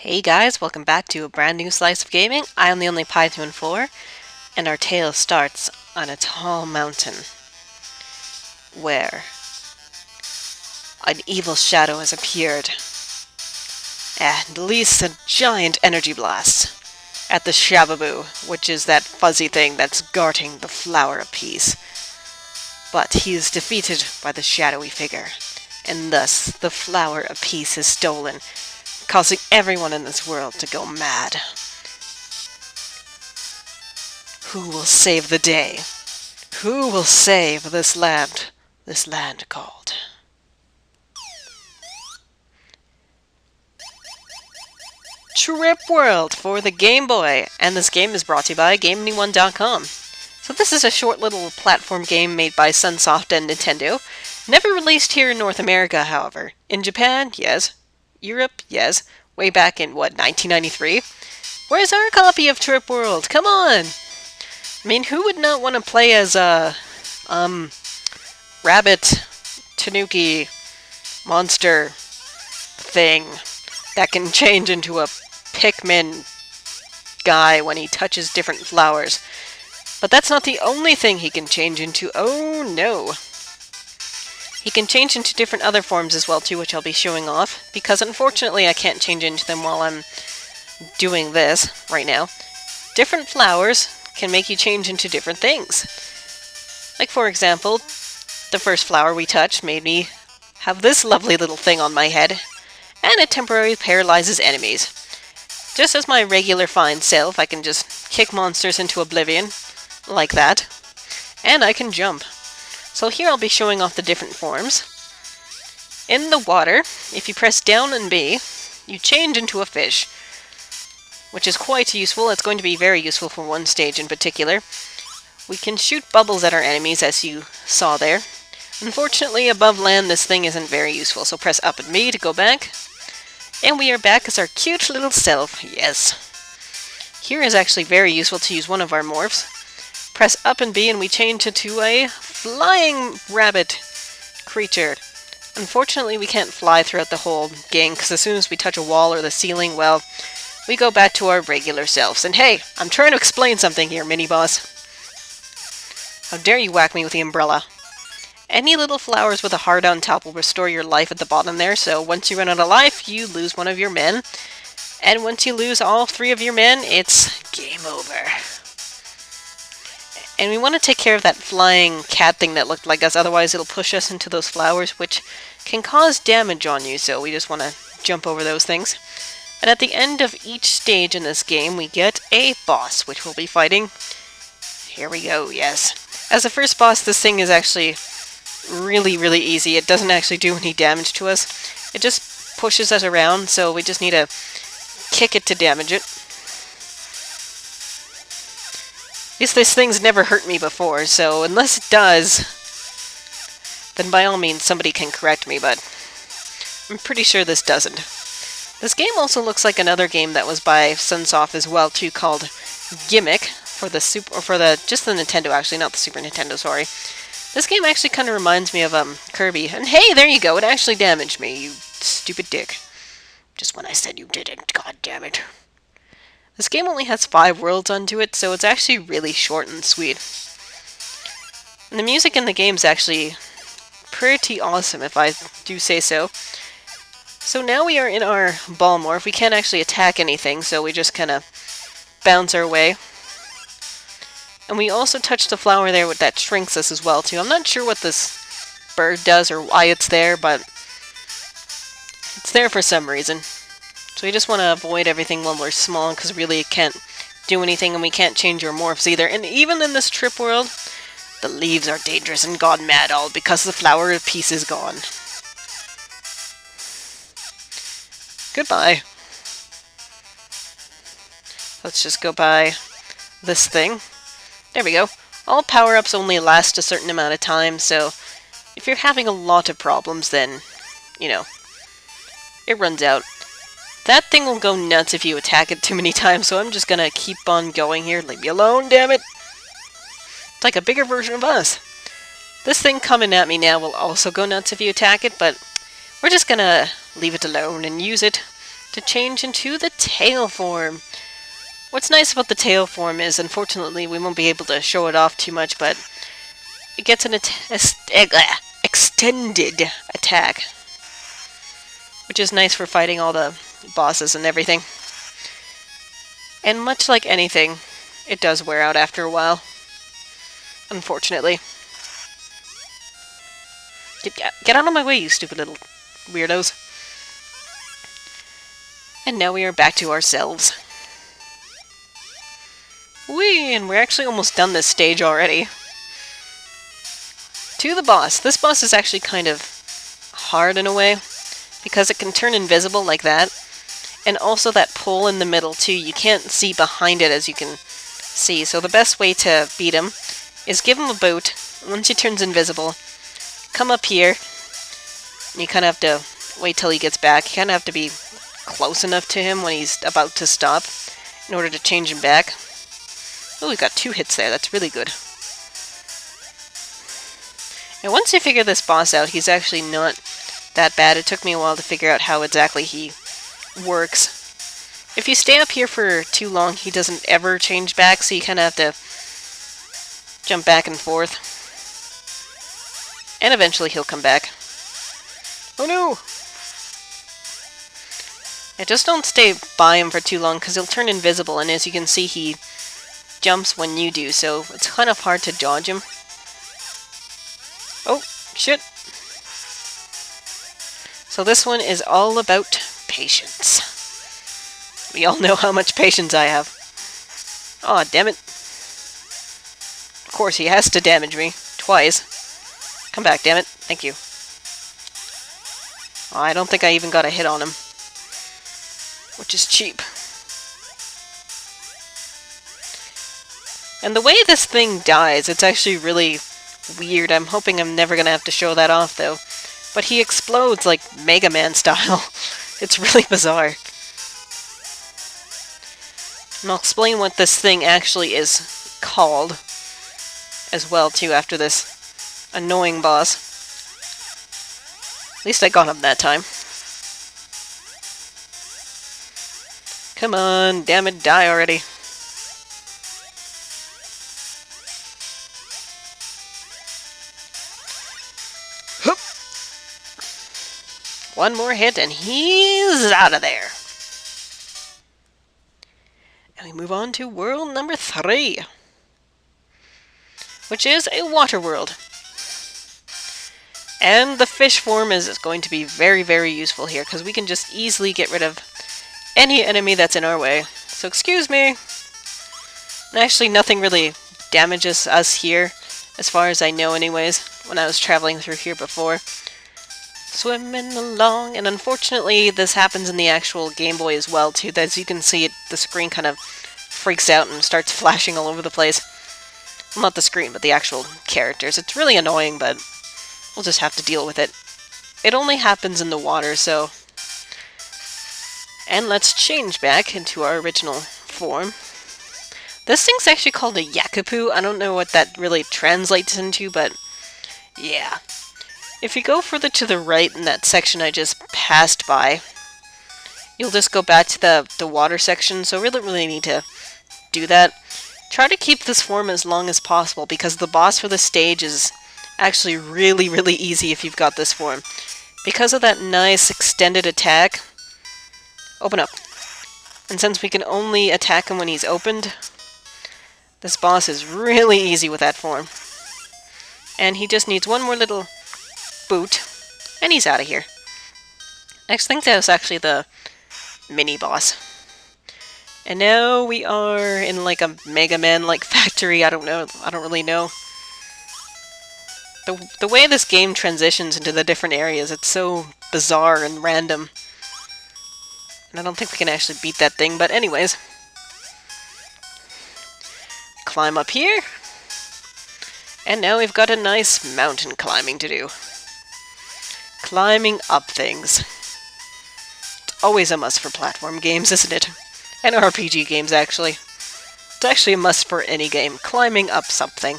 Hey guys, welcome back to a brand new slice of gaming. I am the only Python 4, and our tale starts on a tall mountain where an evil shadow has appeared and released a giant energy blast at the Shababu, which is that fuzzy thing that's guarding the flower of peace. But he is defeated by the shadowy figure, and thus the flower of peace is stolen, causing everyone in this world to go mad. Who will save the day? Who will save this land called? Trip World for the Game Boy, and this game is brought to you by GameAnyone.com. So this is a short little platform game made by Sunsoft and Nintendo. Never released here in North America, however. In Japan, yes. Europe, yes. Way back in, 1993? Where's our copy of Trip World? Come on! I mean, who would not want to play as a, rabbit, tanuki, monster thing that can change into a Pikmin guy when he touches different flowers? But that's not the only thing he can change into. Oh no! He can change into different other forms as well too, which I'll be showing off, because unfortunately I can't change into them while I'm doing this right now. Different flowers can make you change into different things. Like for example, the first flower we touched made me have this lovely little thing on my head, and it temporarily paralyzes enemies. Just as my regular fine self, I can just kick monsters into oblivion, like that, and I can jump. So here I'll be showing off the different forms. In the water, if you press down and B, you change into a fish, which is quite useful. It's going to be very useful for one stage in particular. We can shoot bubbles at our enemies, as you saw there. Unfortunately, above land, this thing isn't very useful, so press up and B to go back. And we are back as our cute little self, yes. Here is actually very useful to use one of our morphs. Press up and B and we change into a flying rabbit creature. Unfortunately, we can't fly throughout the whole game, because as soon as we touch a wall or the ceiling, well, we go back to our regular selves. And hey, I'm trying to explain something here, mini-boss. How dare you whack me with the umbrella? Any little flowers with a heart on top will restore your life at the bottom there, so once you run out of life, you lose one of your men. And once you lose all 3 of your men, it's game over. And we want to take care of that flying cat thing that looked like us, otherwise it'll push us into those flowers, which can cause damage on you, so we just want to jump over those things. And at the end of each stage in this game, we get a boss, which we'll be fighting. Here we go, yes. As the first boss, this thing is actually really, really easy. It doesn't actually do any damage to us. It just pushes us around, so we just need to kick it to damage it. This thing's never hurt me before, so unless it does, then by all means somebody can correct me, but I'm pretty sure this doesn't. This game also looks like another game that was by Sunsoft as well too, called Gimmick for the just the Nintendo, actually, not the Super Nintendo, sorry. This game actually kind of reminds me of Kirby. And hey, there you go, it actually damaged me, you stupid dick. Just when I said you didn't, god damn it. This game only has 5 worlds onto it, so it's actually really short and sweet. And the music in the game is actually pretty awesome, if I do say so. So now we are in our ball morph. We can't actually attack anything, so we just kind of bounce our way. And we also touch the flower there that shrinks us as well, too. I'm not sure what this bird does or why it's there, but it's there for some reason. So we just want to avoid everything while we're small, because really it can't do anything, and we can't change our morphs either. And even in this Trip World, the leaves are dangerous and gone mad all because the flower of peace is gone. Goodbye. Let's just go by this thing. There we go. All power-ups only last a certain amount of time, so if you're having a lot of problems, then, you know, it runs out. That thing will go nuts if you attack it too many times, so I'm just gonna keep on going here. Leave me alone, damn it! It's like a bigger version of us. This thing coming at me now will also go nuts if you attack it, but we're just gonna leave it alone and use it to change into the tail form. What's nice about the tail form is, unfortunately, we won't be able to show it off too much, but it gets an extended attack, which is nice for fighting all the bosses and everything. And much like anything, it does wear out after a while, unfortunately. Get out of my way, you stupid little weirdos. And now we are back to ourselves. Whee! And we're actually almost done this stage already. To the boss. This boss is actually kind of hard in a way, because it can turn invisible like that. And also that pull in the middle too. You can't see behind it, as you can see. So the best way to beat him is give him a boot. Once he turns invisible, come up here. You kind of have to wait till he gets back. You kind of have to be close enough to him when he's about to stop in order to change him back. Oh, we got 2 hits there. That's really good. And once you figure this boss out, he's actually not that bad. It took me a while to figure out how exactly he works. If you stay up here for too long, he doesn't ever change back, so you kind of have to jump back and forth. And eventually he'll come back. Oh no! Yeah, just don't stay by him for too long, because he'll turn invisible, and as you can see, he jumps when you do, so it's kind of hard to dodge him. Oh, shit. So this one is all about patience. We all know how much patience I have. Aw, damn it. Of course, he has to damage me. Twice. Come back, damn it. Thank you. Oh, I don't think I even got a hit on him. Which is cheap. And the way this thing dies, it's actually really weird. I'm hoping I'm never going to have to show that off, though. But he explodes like Mega Man style. It's really bizarre. And I'll explain what this thing actually is called as well, too, after this annoying boss. At least I got him that time. Come on, damn it, die already. Hup. One more hit and he's out of there. And we move on to world number 3, which is a water world. And the fish form is going to be very, very useful here, because we can just easily get rid of any enemy that's in our way. So excuse me. And actually, nothing really damages us here, as far as I know anyways, when I was traveling through here before. Swimming along, and unfortunately this happens in the actual Game Boy as well too. As you can see, the screen kind of freaks out and starts flashing all over the place. Well, not the screen, but the actual characters. It's really annoying, but we'll just have to deal with it. It only happens in the water, so... And let's change back into our original form. This thing's actually called a Yakopu. I don't know what that really translates into, but yeah. If you go further to the right in that section I just passed by, you'll just go back to the water section, so really need to do that. Try to keep this form as long as possible, because the boss for this stage is actually really easy if you've got this form. Because of that nice extended attack, open up. And since we can only attack him when he's opened, this boss is really easy with that form. And he just needs one more little boot, and he's out of here. I think that was actually the mini-boss. And now we are in like a Mega Man-like factory. I don't really know. The way this game transitions into the different areas, it's so bizarre and random. And I don't think we can actually beat that thing, but anyways. Climb up here. And now we've got a nice mountain climbing to do. Climbing up things. It's always a must for platform games, isn't it? And RPG games, actually. It's actually a must for any game, climbing up something.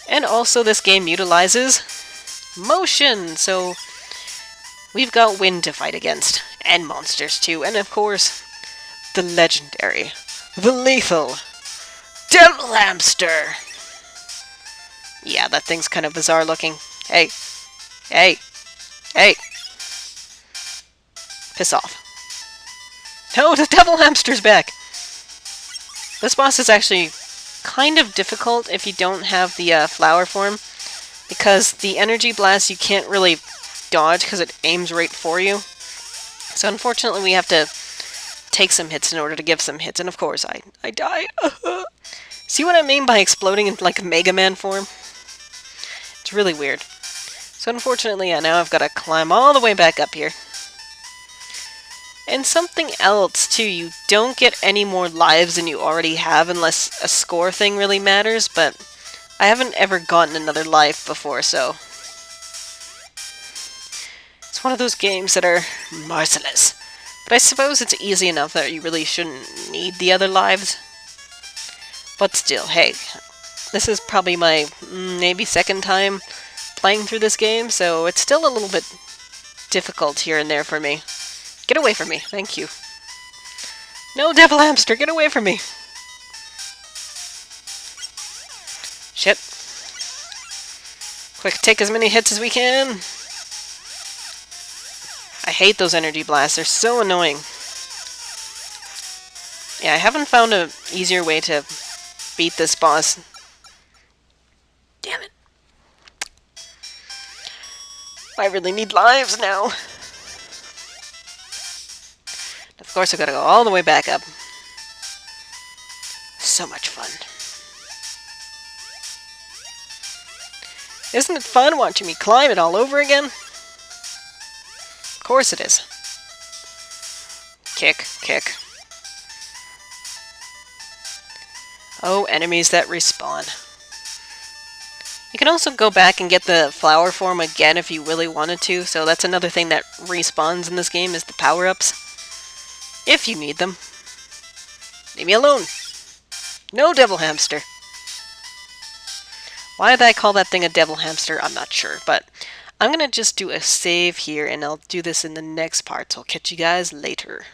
And also this game utilizes motion, so we've got wind to fight against. And monsters too. And of course, the legendary, the lethal, Devil Hamster! Yeah, that thing's kind of bizarre looking. Hey. Hey. Hey. Piss off. No, the Devil Hamster's back! This boss is actually kind of difficult if you don't have the flower form, because the energy blast you can't really dodge because it aims right for you. So unfortunately we have to take some hits in order to give some hits, and of course I die. See what I mean by exploding in like Mega Man form? It's really weird. So unfortunately, yeah, now I've got to climb all the way back up here. And something else, too, you don't get any more lives than you already have unless a score thing really matters, but I haven't ever gotten another life before, so... It's one of those games that are merciless. But I suppose it's easy enough that you really shouldn't need the other lives. But still, hey, this is probably my maybe second time playing through this game, so it's still a little bit difficult here and there for me. Get away from me, thank you. No, Devil Hamster, get away from me! Shit. Quick, take as many hits as we can! I hate those energy blasts, they're so annoying. Yeah, I haven't found an easier way to beat this boss. Damn it. I really need lives now. Of course, I've got to go all the way back up. So much fun. Isn't it fun watching me climb it all over again? Of course it is. Kick, kick. Oh, enemies that respawn. You can also go back and get the flower form again if you really wanted to, so that's another thing that respawns in this game is the power-ups. If you need them. Leave me alone. No Devil Hamster. Why did I call that thing a Devil Hamster? I'm not sure, but I'm going to just do a save here, and I'll do this in the next part, so I'll catch you guys later.